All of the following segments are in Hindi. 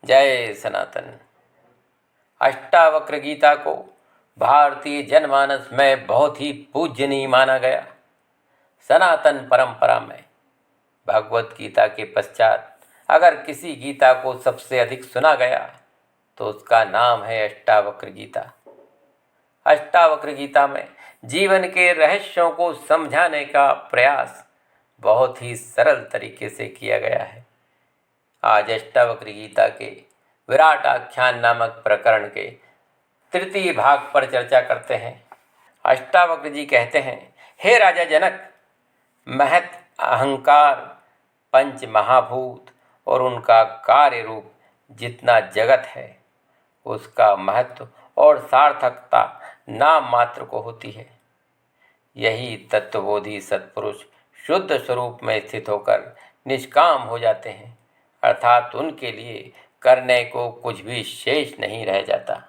जय सनातन। अष्टावक्र गीता को भारतीय जनमानस में बहुत ही पूजनीय माना गया। सनातन परंपरा में भगवत गीता के पश्चात अगर किसी गीता को सबसे अधिक सुना गया तो उसका नाम है अष्टावक्र गीता। अष्टावक्र गीता में जीवन के रहस्यों को समझाने का प्रयास बहुत ही सरल तरीके से किया गया है। आज अष्टावक्र गीता के विराट आख्यान नामक प्रकरण के तृतीय भाग पर चर्चा करते हैं। अष्टावक्र जी कहते हैं, हे राजा जनक, महत अहंकार, पंच महाभूत और उनका कार्य रूप जितना जगत है, उसका महत्व और सार्थकता नाम मात्र को होती है। यही तत्वबोधी सत्पुरुष शुद्ध स्वरूप में स्थित होकर निष्काम हो जाते हैं, अर्थात उनके लिए करने को कुछ भी शेष नहीं रह जाता।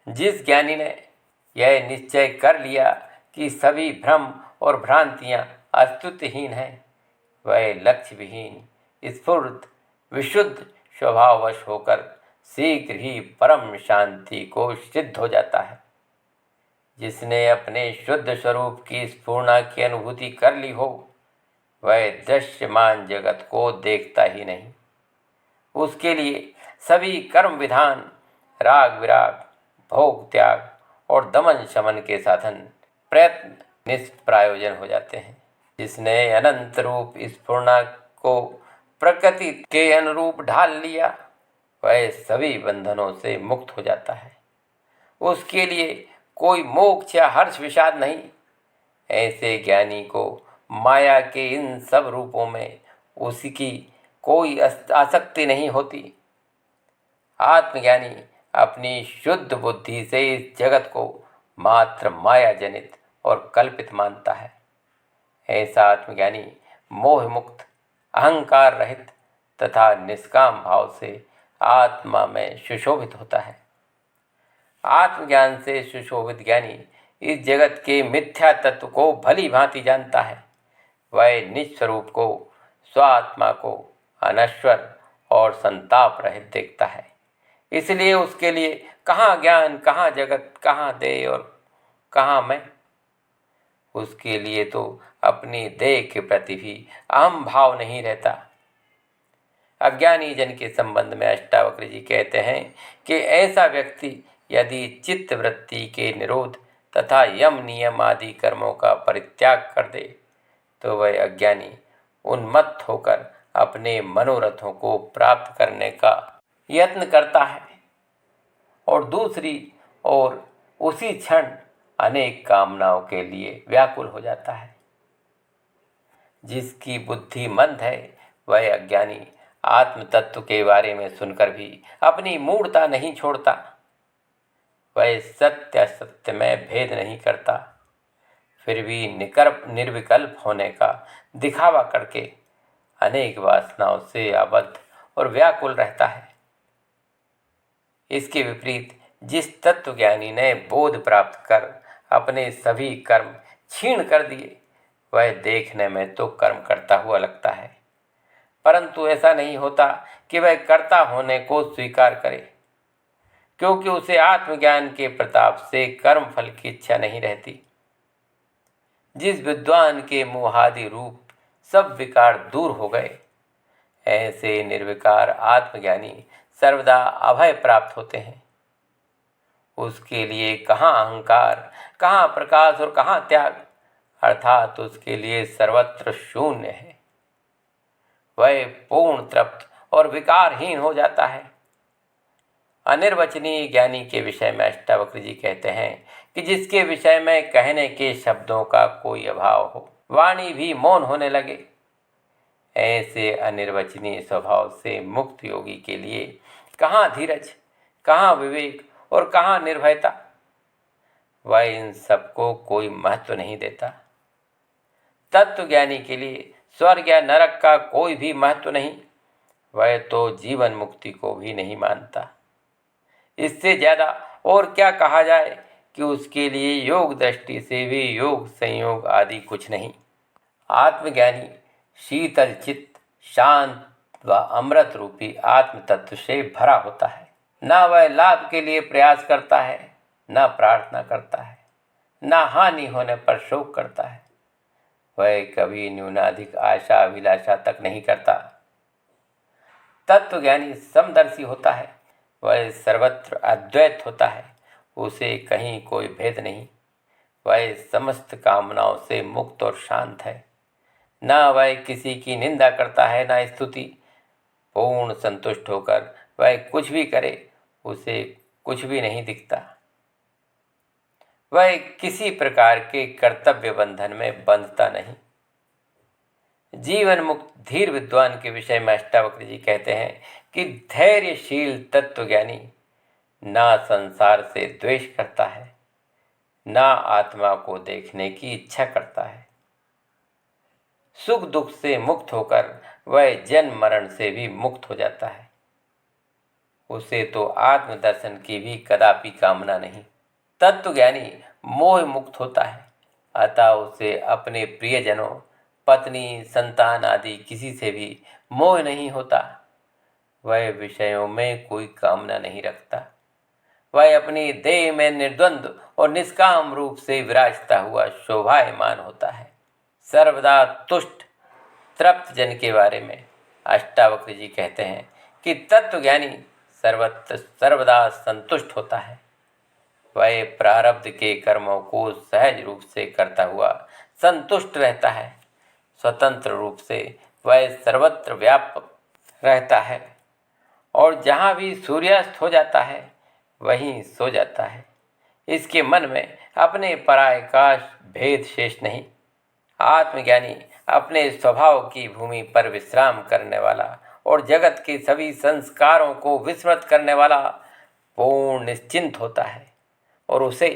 जिस ज्ञानी ने यह निश्चय कर लिया कि सभी भ्रम और भ्रांतियां अस्तित्वहीन हैं, वह लक्ष्य विहीन, स्फूर्त, विशुद्ध स्वभाववश होकर शीघ्र ही परम शांति को सिद्ध हो जाता है। जिसने अपने शुद्ध स्वरूप की स्फूर्णा की अनुभूति कर ली हो, वह दृश्यमान जगत को देखता ही नहीं। उसके लिए सभी कर्म विधान, राग विराग, भोग त्याग और दमन शमन के साधन प्रयत्न निष्प्रयोजन हो जाते हैं। जिसने अनंत रूप स्फुरना को प्रकृति के अनुरूप ढाल लिया, वह सभी बंधनों से मुक्त हो जाता है। उसके लिए कोई मोक्ष या हर्ष विषाद नहीं। ऐसे ज्ञानी को माया के इन सब रूपों में उसकी कोई आसक्ति नहीं होती। आत्मज्ञानी अपनी शुद्ध बुद्धि से इस जगत को मात्र माया जनित और कल्पित मानता है। ऐसा आत्मज्ञानी मोह मुक्त, अहंकार रहित तथा निष्काम भाव से आत्मा में सुशोभित होता है। आत्मज्ञान से सुशोभित ज्ञानी इस जगत के मिथ्या तत्व को भली भांति जानता है। वह निज स्वरूप को, स्वात्मा को अनश्वर और संताप रहित देखता है। इसलिए उसके लिए कहाँ ज्ञान, कहाँ जगत, कहाँ देह और कहाँ मैं। उसके लिए तो अपनी देह के प्रति भी अहम भाव नहीं रहता। अज्ञानी जन के संबंध में अष्टावक्र जी कहते हैं कि ऐसा व्यक्ति यदि चित्त वृत्ति के निरोध तथा यम नियम आदि कर्मों का परित्याग कर दे तो वह अज्ञानी उन्मत्त होकर अपने मनोरथों को प्राप्त करने का यत्न करता है और दूसरी ओर उसी क्षण अनेक कामनाओं के लिए व्याकुल हो जाता है। जिसकी बुद्धि मंद है, वह अज्ञानी आत्म तत्व के बारे में सुनकर भी अपनी मूढ़ता नहीं छोड़ता। वह सत्य असत्य में भेद नहीं करता, फिर भी निर्विकल्प होने का दिखावा करके अनेक वासनाओं से आबद्ध और व्याकुल रहता है। इसके विपरीत जिस तत्वज्ञानी ने बोध प्राप्त कर अपने सभी कर्म क्षीण कर दिए, वह देखने में तो कर्म करता हुआ लगता है, परंतु ऐसा नहीं होता कि वह कर्ता होने को स्वीकार करे, क्योंकि उसे आत्मज्ञान के प्रताप से कर्म फल की इच्छा नहीं रहती। जिस विद्वान के मोहादि रूप सब विकार दूर हो गए, ऐसे निर्विकार आत्मज्ञानी सर्वदा अभय प्राप्त होते हैं। उसके लिए कहाँ अहंकार, कहाँ प्रकाश और कहाँ त्याग, अर्थात उसके लिए सर्वत्र शून्य है। वह पूर्ण तृप्त और विकारहीन हो जाता है। अनिर्वचनीय ज्ञानी के विषय में अष्टावक्र जी कहते हैं कि जिसके विषय में कहने के शब्दों का कोई अभाव हो, वाणी भी मौन होने लगे, ऐसे अनिर्वचनीय स्वभाव से मुक्त योगी के लिए कहाँ धीरज, कहाँ विवेक और कहाँ निर्भयता। वह इन सबको कोई महत्व नहीं देता। तत्वज्ञानी के लिए स्वर्ग या नरक का कोई भी महत्व नहीं। वह तो जीवन मुक्ति को भी नहीं मानता। इससे ज़्यादा और क्या कहा जाए कि उसके लिए योग दृष्टि से भी योग संयोग आदि कुछ नहीं। आत्मज्ञानी शीतल चित्त, शांत व अमृत रूपी आत्म तत्व से भरा होता है। न वह लाभ के लिए प्रयास करता है, न प्रार्थना करता है, न हानि होने पर शोक करता है। वह कभी न्यूनाधिक आशा अभिलाषा तक नहीं करता। तत्वज्ञानी समदर्शी होता है। वह सर्वत्र अद्वैत होता है, उसे कहीं कोई भेद नहीं। वह समस्त कामनाओं से मुक्त और शांत है। न वह किसी की निंदा करता है, न स्तुति। पूर्ण संतुष्ट होकर वह कुछ भी करे, उसे कुछ भी नहीं दिखता। वह किसी प्रकार के कर्तव्य बंधन में बंधता नहीं। जीवन मुक्त धीर विद्वान के विषय में अष्टावक्र जी कहते हैं कि धैर्यशील तत्वज्ञानी ना संसार से द्वेष करता है, ना आत्मा को देखने की इच्छा करता है। सुख दुख से मुक्त होकर वह जन्म मरण से भी मुक्त हो जाता है। उसे तो आत्मदर्शन की भी कदापि कामना नहीं। तत्वज्ञानी मोह मुक्त होता है, अतः उसे अपने प्रियजनों, पत्नी, संतान आदि किसी से भी मोह नहीं होता। वह विषयों में कोई कामना नहीं रखता। वह अपनी देह में निर्द्वंद और निष्काम रूप से विराजता हुआ शोभायमान होता है। सर्वदा तुष्ट तृप्त जन के बारे में अष्टावक्र जी कहते हैं कि तत्वज्ञानी सर्वदा संतुष्ट होता है। वह प्रारब्ध के कर्मों को सहज रूप से करता हुआ संतुष्ट रहता है। स्वतंत्र रूप से वह सर्वत्र व्यापक रहता है और जहाँ भी सूर्यास्त हो जाता है वहीं सो जाता है। इसके मन में अपने पराय का भेद शेष नहीं। आत्मज्ञानी अपने स्वभाव की भूमि पर विश्राम करने वाला और जगत के सभी संस्कारों को विस्मृत करने वाला पूर्ण निश्चिंत होता है और उसे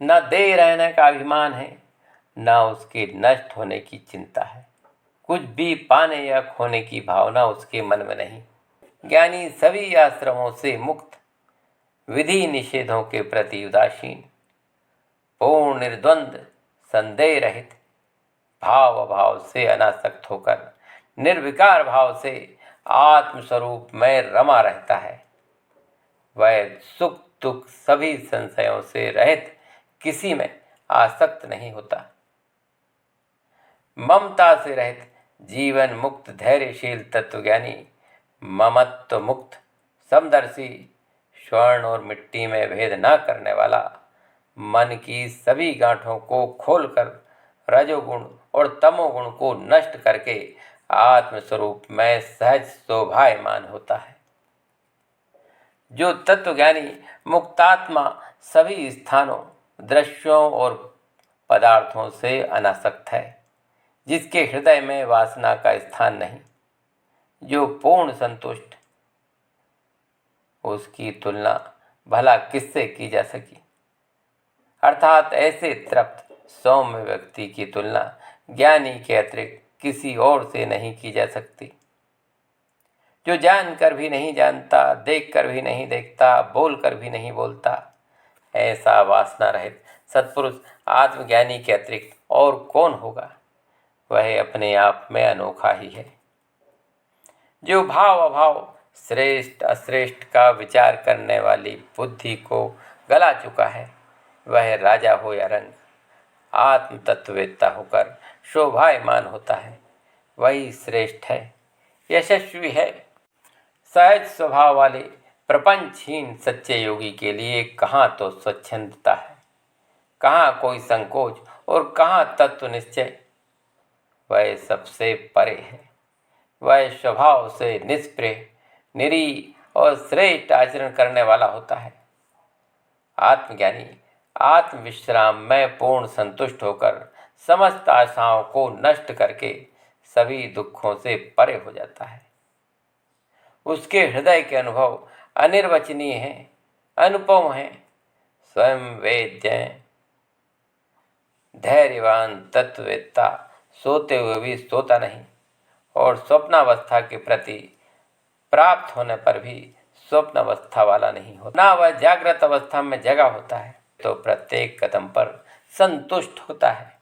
न दे रहने का अभिमान है, न उसके नष्ट होने की चिंता है। कुछ भी पाने या खोने की भावना उसके मन में नहीं। ज्ञानी सभी आश्रमों से मुक्त, विधि निषेधों के प्रति उदासीन, पूर्ण निर्द्वंद, संदेह रहित, भाव अभाव से अनासक्त होकर निर्विकार भाव से आत्मस्वरूप में रमा रहता है। वह सुख दुख सभी संशयों से रहित, किसी में आसक्त नहीं होता। ममता से रहित, जीवन मुक्त धैर्यशील तत्वज्ञानी, ममत्व मुक्त, समदर्शी, स्वर्ण और मिट्टी में भेद न करने वाला, मन की सभी गांठों को खोलकर रजोगुण और तमोगुण को नष्ट करके आत्मस्वरूप में सहज शोभायमान होता है। जो तत्वज्ञानी मुक्तात्मा सभी स्थानों, दृश्यों और पदार्थों से अनासक्त है, जिसके हृदय में वासना का स्थान नहीं, जो पूर्ण संतुष्ट, उसकी तुलना भला किससे की जा सकी। अर्थात ऐसे तृप्त सौम्य व्यक्ति की तुलना ज्ञानी के अतिरिक्त किसी और से नहीं की जा सकती। जो जानकर भी नहीं जानता, देखकर भी नहीं देखता, बोलकर भी नहीं बोलता, ऐसा वासना रहित सत्पुरुष आत्मज्ञानी के अतिरिक्त और कौन होगा। वह अपने आप में अनोखा ही है। जो भाव अभाव, श्रेष्ठ अश्रेष्ठ का विचार करने वाली बुद्धि को गला चुका है, वह राजा हो या रंग, आत्म तत्ववेत्ता होकर शोभायमान होता है। वही श्रेष्ठ है, यशस्वी है। सहज स्वभाव वाले प्रपंचहीन सच्चे योगी के लिए कहाँ तो स्वच्छंदता है, कहाँ कोई संकोच और कहाँ तत्व निश्चय। वह सबसे परे है। वह स्वभाव से निष्प्रिय, निरीह और श्रेष्ठ आचरण करने वाला होता है। आत्मज्ञानी आत्मविश्राम में पूर्ण संतुष्ट होकर समस्त आशाओं को नष्ट करके सभी दुखों से परे हो जाता है। उसके हृदय के अनुभव अनिर्वचनीय हैं, अनुपम हैं, स्वयं वेद्य हैं। धैर्यवान तत्ववेत्ता सोते हुए भी सोता नहीं और स्वप्नावस्था के प्रति प्राप्त होने पर भी स्वप्नावस्था वाला नहीं होता। ना वह जागृत अवस्था में जगा होता है तो प्रत्येक कदम पर संतुष्ट होता है।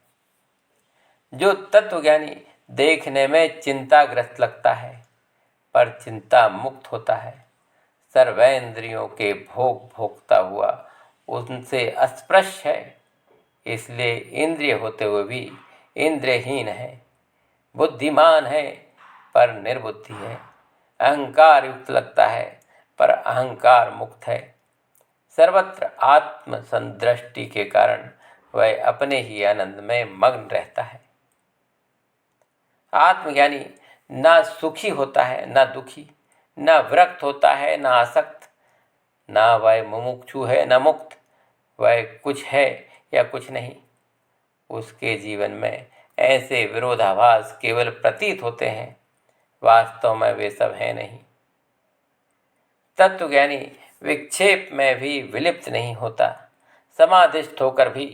जो तत्वज्ञानी देखने में चिंताग्रस्त लगता है, पर चिंता मुक्त होता है। सर्वेंद्रियों के भोग भोगता हुआ उनसे अस्पृश्य है, इसलिए इंद्रिय होते हुए भी इंद्रियहीन है। बुद्धिमान है पर निर्बुद्धि है। अहंकार युक्त लगता है पर अहंकार मुक्त है। सर्वत्र आत्म संदृष्टि के कारण वह अपने ही आनंद में मग्न रहता है। आत्मज्ञानी ना सुखी होता है ना दुखी, ना विरक्त होता है ना आसक्त, ना वह मुमुक्षु है ना मुक्त। वह कुछ है या कुछ नहीं। उसके जीवन में ऐसे विरोधाभास केवल प्रतीत होते हैं, वास्तव में वे सब हैं नहीं। तत्वज्ञानी विक्षेप में भी विलिप्त नहीं होता, समाधिस्थ होकर भी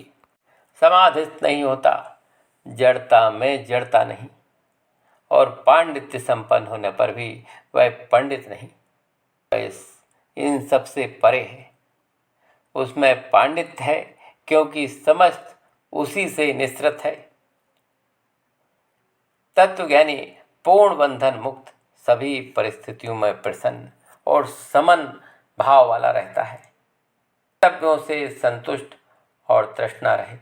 समाधिस्थ नहीं होता, जड़ता में जड़ता नहीं, और पांडित्य संपन्न होने पर भी वह पंडित नहीं। वह इन सबसे परे है। उसमें पांडित्य है क्योंकि समस्त उसी से निसृत है। तत्वज्ञानी पूर्ण बंधन मुक्त, सभी परिस्थितियों में प्रसन्न और समन भाव वाला रहता है। कर्तव्यों से संतुष्ट और तृष्णा रहित,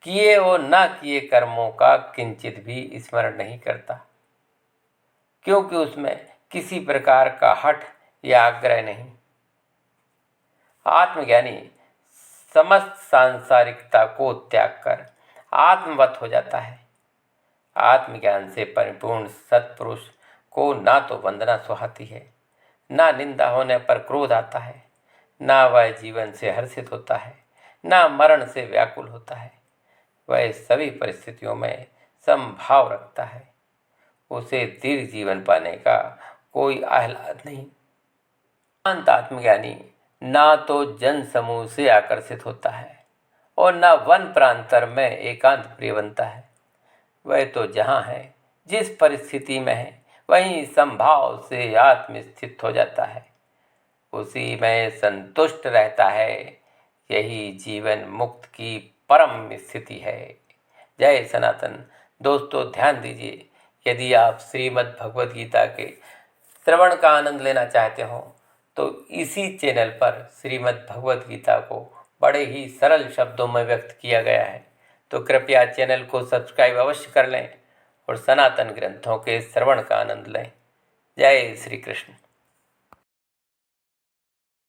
किए और ना किए कर्मों का किंचित भी स्मरण नहीं करता, क्योंकि उसमें किसी प्रकार का हठ या आग्रह नहीं। आत्मज्ञानी समस्त सांसारिकता को त्याग कर आत्मवत हो जाता है। आत्मज्ञान से परिपूर्ण सत्पुरुष को ना तो वंदना सुहाती है, ना निंदा होने पर क्रोध आता है, ना वह जीवन से हर्षित होता है, ना मरण से व्याकुल होता है। वह सभी परिस्थितियों में समभाव रखता है। उसे दीर्घ जीवन पाने का कोई आह्लाद नहीं। शांत आत्मज्ञानी ना तो जन समूह से आकर्षित होता है और ना वन प्रांतर में एकांत प्रिय बनता है। वह तो जहाँ है, जिस परिस्थिति में है, वहीं संभाव से आत्मस्थित हो जाता है, उसी में संतुष्ट रहता है। यही जीवन मुक्त की परम स्थिति है। जय सनातन। दोस्तों ध्यान दीजिए, यदि आप श्रीमद् भगवद गीता के श्रवण का आनंद लेना चाहते हो तो इसी चैनल पर श्रीमद् भगवद गीता को बड़े ही सरल शब्दों में व्यक्त किया गया है। तो कृपया चैनल को सब्सक्राइब अवश्य कर लें और सनातन ग्रंथों के श्रवण का आनंद लें। जय श्री कृष्ण।